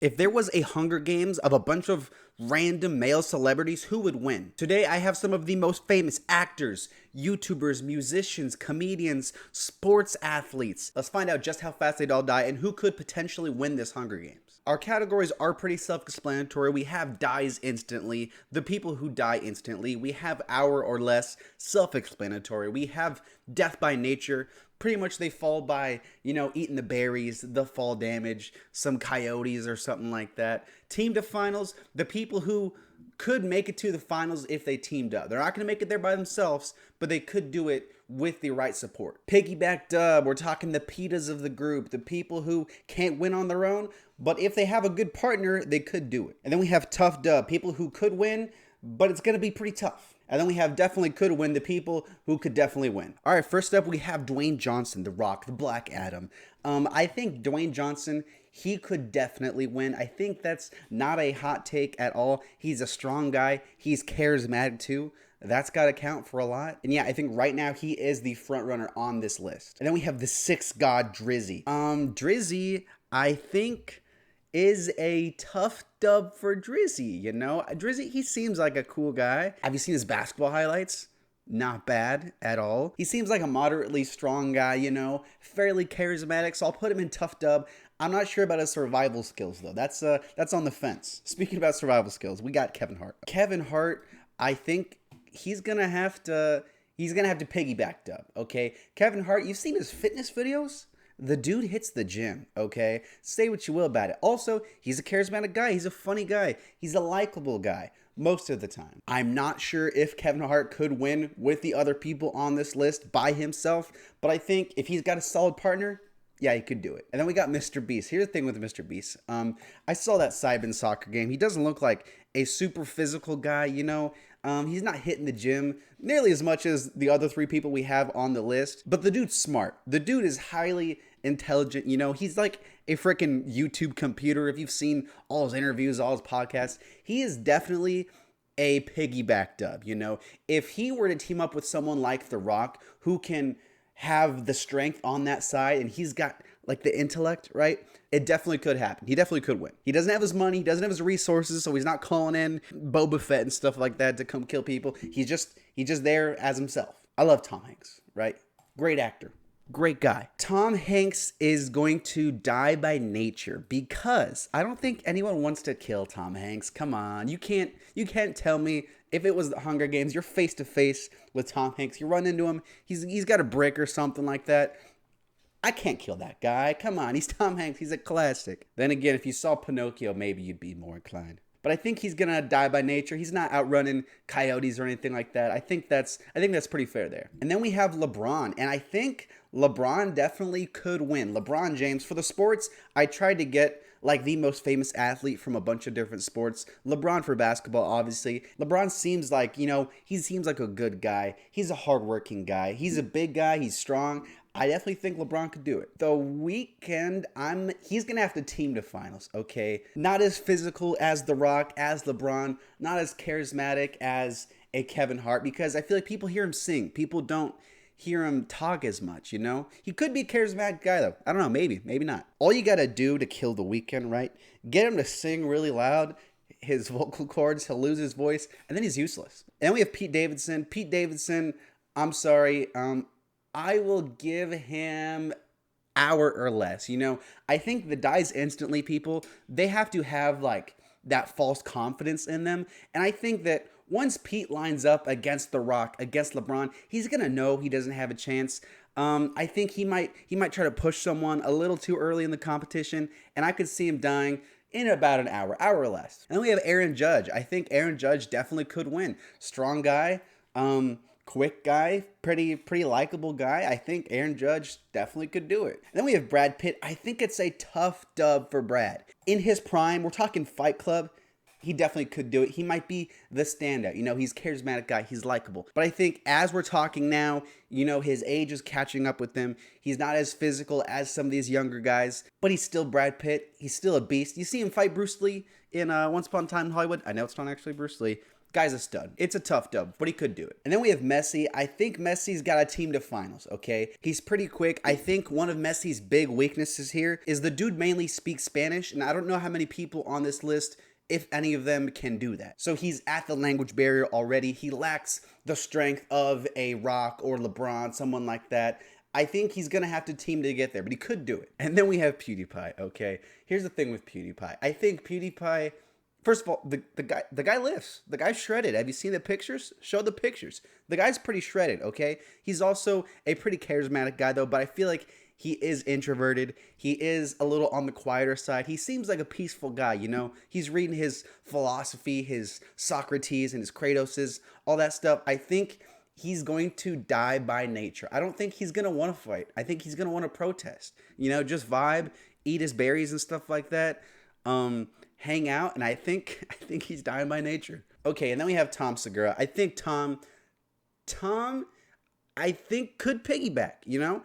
If there was a Hunger Games of a bunch of random male celebrities, who would win? Today, I have some of the most famous actors, YouTubers, musicians, comedians, sports athletes. Let's find out just how fast they'd all die and who could potentially win this Hunger Games. Our categories are pretty self-explanatory. We have dies instantly, the people who die instantly. We have hour or less, self-explanatory. We have death by nature. Pretty much they fall by, eating the berries, the fall damage, some coyotes or something like that. Team to finals, the people who could make it to the finals if they teamed up. They're not going to make it there by themselves, but they could do it with the right support. Piggyback dub, we're talking the pitas of the group, the people who can't win on their own, but if they have a good partner, they could do it. And then we have tough dub, people who could win, but it's going to be pretty tough. And then we have definitely could win, the people who could definitely win. All right, first up, we have Dwayne Johnson, The Rock, the Black Adam. I think Dwayne Johnson, he could definitely win. I think that's not a hot take at all. He's a strong guy. He's charismatic too. That's got to count for a lot. And yeah, I think right now he is the front runner on this list. And then we have the sixth god, Drizzy. Drizzy, I think, is a tough dub for Drizzy, Drizzy, he seems like a cool guy. Have you seen his basketball highlights? Not bad at all. He seems like a moderately strong guy, fairly charismatic, so I'll put him in tough dub. I'm not sure about his survival skills, though. That's on the fence. Speaking about survival skills, we got Kevin Hart. Kevin Hart, I think he's gonna have to piggyback dub, okay? Kevin Hart, you've seen his fitness videos? The dude hits the gym, okay? Say what you will about it. Also, he's a charismatic guy. He's a funny guy. He's a likable guy most of the time. I'm not sure if Kevin Hart could win with the other people on this list by himself, but I think if he's got a solid partner, yeah, he could do it. And then we got Mr. Beast. Here's the thing with Mr. Beast. I saw that Cybin soccer game. He doesn't look like a super physical guy, He's not hitting the gym nearly as much as the other three people we have on the list, but the dude's smart. The dude is highly intelligent, he's like a freaking YouTube computer. If you've seen all his interviews, all his podcasts, he is definitely a piggyback dub, If he were to team up with someone like The Rock, who can have the strength on that side, and he's got like the intellect, right? It definitely could happen. He definitely could win. He doesn't have his money. He doesn't have his resources, so he's not calling in Boba Fett and stuff like that to come kill people. He's just there as himself. I love Tom Hanks, right? Great actor. Great guy. Tom Hanks is going to die by nature because I don't think anyone wants to kill Tom Hanks. Come on. You can't tell me if it was the Hunger Games, you're face to face with Tom Hanks. You run into him. He's got a brick or something like that. I can't kill that guy. Come on. He's Tom Hanks. He's a classic. Then again, if you saw Pinocchio, maybe you'd be more inclined. But I think he's going to die by nature. He's not outrunning coyotes or anything like that. I think that's pretty fair there. And then we have LeBron. And I think LeBron definitely could win. LeBron James. For the sports, I tried to get like the most famous athlete from a bunch of different sports. LeBron for basketball, obviously. LeBron seems like, he seems like a good guy. He's a hardworking guy. He's a big guy. He's strong. I definitely think LeBron could do it. The Weeknd, he's going to have to team to finals, okay? Not as physical as The Rock, as LeBron, not as charismatic as a Kevin Hart, because I feel like people hear him sing. People don't hear him talk as much, He could be a charismatic guy, though. I don't know, maybe not. All you got to do to kill The Weeknd, right? Get him to sing really loud, his vocal cords, he'll lose his voice, and then he's useless. And then we have Pete Davidson. Pete Davidson, I'm sorry, I will give him hour or less. I think the dies instantly people, they have to have like that false confidence in them. And I think that once Pete lines up against The Rock, against LeBron, he's going to know he doesn't have a chance. I think he might try to push someone a little too early in the competition, and I could see him dying in about an hour or less. And then we have Aaron Judge. I think Aaron Judge definitely could win. Strong guy, quick guy, pretty likable guy. I think Aaron Judge definitely could do it. And then we have Brad Pitt. I think it's a tough dub for Brad. In his prime, we're talking Fight Club, he definitely could do it. He might be the standout. He's a charismatic guy. He's likable. But I think as we're talking now, his age is catching up with him. He's not as physical as some of these younger guys, but he's still Brad Pitt. He's still a beast. You see him fight Bruce Lee in Once Upon a Time in Hollywood. I know it's not actually Bruce Lee. Guy's a stud. It's a tough dub, but he could do it. And then we have Messi. I think Messi's got a team to finals, okay? He's pretty quick. I think one of Messi's big weaknesses here is the dude mainly speaks Spanish, and I don't know how many people on this list, if any of them, can do that. So he's at the language barrier already. He lacks the strength of a Rock or LeBron, someone like that. I think he's going to have to team to get there, but he could do it. And then we have PewDiePie, okay? Here's the thing with PewDiePie. I think PewDiePie, first of all, the guy lifts. The guy's shredded. Have you seen the pictures? Show the pictures. The guy's pretty shredded, okay? He's also a pretty charismatic guy, though, but I feel like he is introverted. He is a little on the quieter side. He seems like a peaceful guy, you know? He's reading his philosophy, his Socrates and his Kratoses, all that stuff. I think he's going to die by nature. I don't think he's going to want to fight. I think he's going to want to protest. You know, just vibe, eat his berries and stuff like that. Hang out, and I think he's dying by nature. Okay, and then we have Tom Segura. I think Tom, I think could piggyback, you know?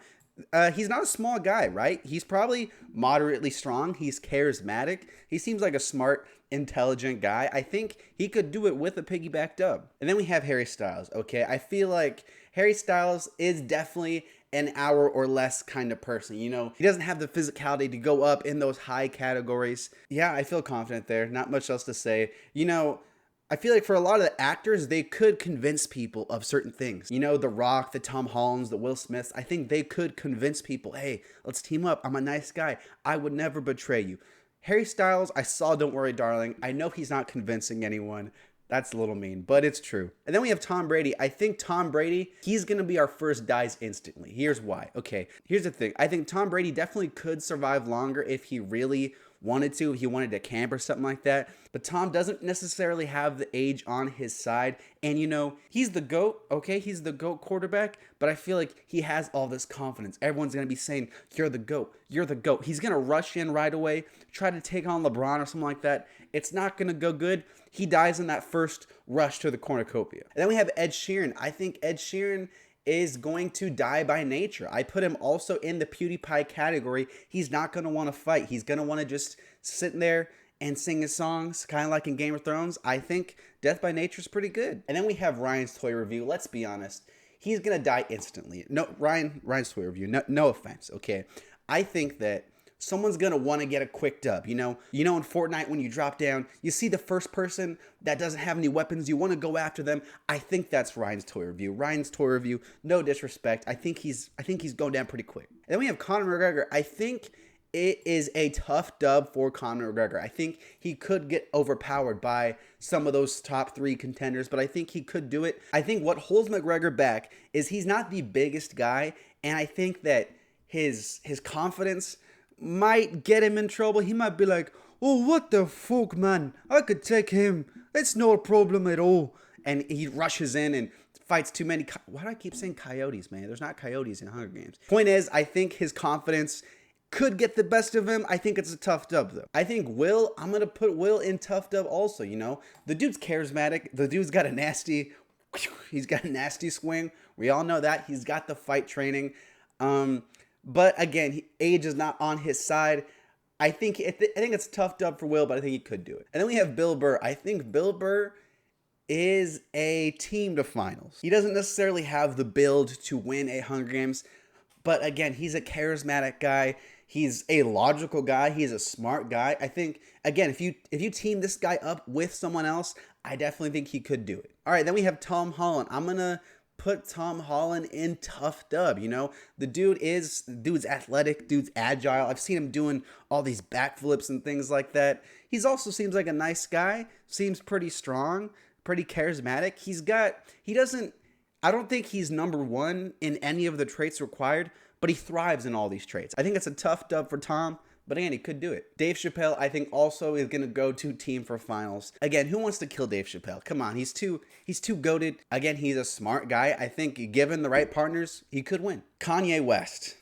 He's not a small guy, right? He's probably moderately strong. He's charismatic. He seems like a smart, intelligent guy. I think he could do it with a piggyback dub. And then we have Harry Styles, okay? I feel like Harry Styles is definitely an hour or less kind of person, you know? He doesn't have the physicality to go up in those high categories. Yeah, I feel confident there. Not much else to say. You know, I feel like for a lot of the actors, they could convince people of certain things. You know, The Rock, the Tom Hollands, the Will Smiths. I think they could convince people, hey, let's team up. I'm a nice guy. I would never betray you. Harry Styles, I saw Don't Worry, Darling. I know he's not convincing anyone. That's a little mean, but it's true. And then we have Tom Brady. I think Tom Brady, he's going to be our first dies instantly. Here's why. Okay, here's the thing. I think Tom Brady definitely could survive longer if he really wanted to, if he wanted to camp or something like that. But Tom doesn't necessarily have the age on his side. And, you know, he's the GOAT, okay? He's the GOAT quarterback. But I feel like he has all this confidence. Everyone's going to be saying, you're the GOAT. You're the GOAT. He's going to rush in right away, try to take on LeBron or something like that. It's not going to go good. He dies in that first rush to the cornucopia. And then we have Ed Sheeran. I think Ed Sheeran is going to die by nature. I put him also in the PewDiePie category. He's not going to want to fight. He's going to want to just sit there and sing his songs, kind of like in Game of Thrones. I think death by nature is pretty good. And then we have Ryan's Toy Review. Let's be honest. He's going to die instantly. No, Ryan's Toy Review. No offense, okay? I think that someone's going to want to get a quick dub, you know? You know, in Fortnite, when you drop down, you see the first person that doesn't have any weapons, you want to go after them. I think that's Ryan's Toy Review. Ryan's Toy Review, no disrespect. I think he's going down pretty quick. And then we have Conor McGregor. I think it is a tough dub for Conor McGregor. I think he could get overpowered by some of those top 3 contenders, but I think he could do it. I think what holds McGregor back is he's not the biggest guy, and I think that his confidence might get him in trouble. He might be like, oh, what the fuck, man? I could take him. It's no problem at all. And he rushes in and fights too many. Why do I keep saying coyotes, man? There's not coyotes in Hunger Games. Point is, I think his confidence could get the best of him. I think it's a tough dub, though. I think Will, I'm going to put Will in tough dub also, you know? The dude's charismatic. The dude's got a nasty swing. We all know that. He's got the fight training. But again, age is not on his side. I think it's a tough dub for Will, but I think he could do it. And then we have Bill Burr. I think Bill Burr is a team to finals. He doesn't necessarily have the build to win a Hunger Games, but again, he's a charismatic guy. He's a logical guy. He's a smart guy. I think, again, if you team this guy up with someone else, I definitely think he could do it. All right, then we have Tom Holland. I'm going to put Tom Holland in tough dub, you know? The dude's athletic, dude's agile. I've seen him doing all these backflips and things like that. He's also seems like a nice guy, seems pretty strong, pretty charismatic. I don't think he's number 1 in any of the traits required, but he thrives in all these traits. I think it's a tough dub for Tom, but again, he could do it. Dave Chappelle, I think, also is going to go to team for finals. Again, who wants to kill Dave Chappelle? Come on, he's too goated. Again, he's a smart guy. I think given the right partners, he could win. Kanye West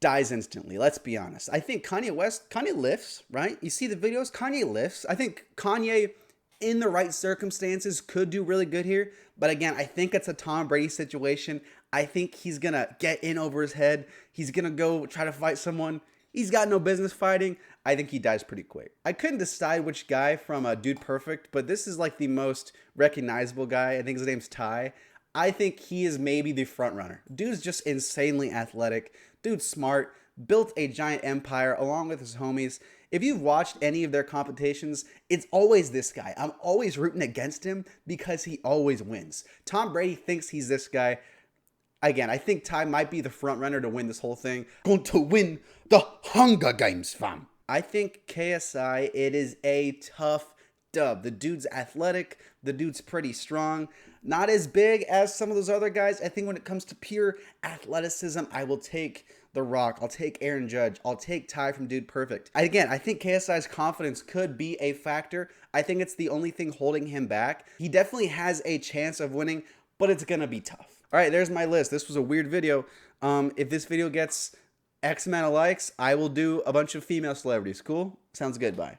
dies instantly. Let's be honest. I think Kanye lifts, right? You see the videos? Kanye lifts. I think Kanye, in the right circumstances, could do really good here. But again, I think it's a Tom Brady situation. I think he's going to get in over his head. He's going to go try to fight someone he's got no business fighting. I think he dies pretty quick. I couldn't decide which guy from Dude Perfect, but this is like the most recognizable guy. I think his name's Ty. I think he is maybe the front runner. Dude's just insanely athletic. Dude's smart, built a giant empire along with his homies. If you've watched any of their competitions, it's always this guy. I'm always rooting against him because he always wins. Tom Brady thinks he's this guy. Again, I think Ty might be the front runner to win this whole thing. Going to win the Hunger Games, fam. I think KSI, it is a tough dub. The dude's athletic. The dude's pretty strong. Not as big as some of those other guys. I think when it comes to pure athleticism, I will take The Rock. I'll take Aaron Judge. I'll take Ty from Dude Perfect. Again, I think KSI's confidence could be a factor. I think it's the only thing holding him back. He definitely has a chance of winning, but it's going to be tough. All right, there's my list. This was a weird video. If this video gets X amount of likes, I will do a bunch of female celebrities. Cool? Sounds good. Bye.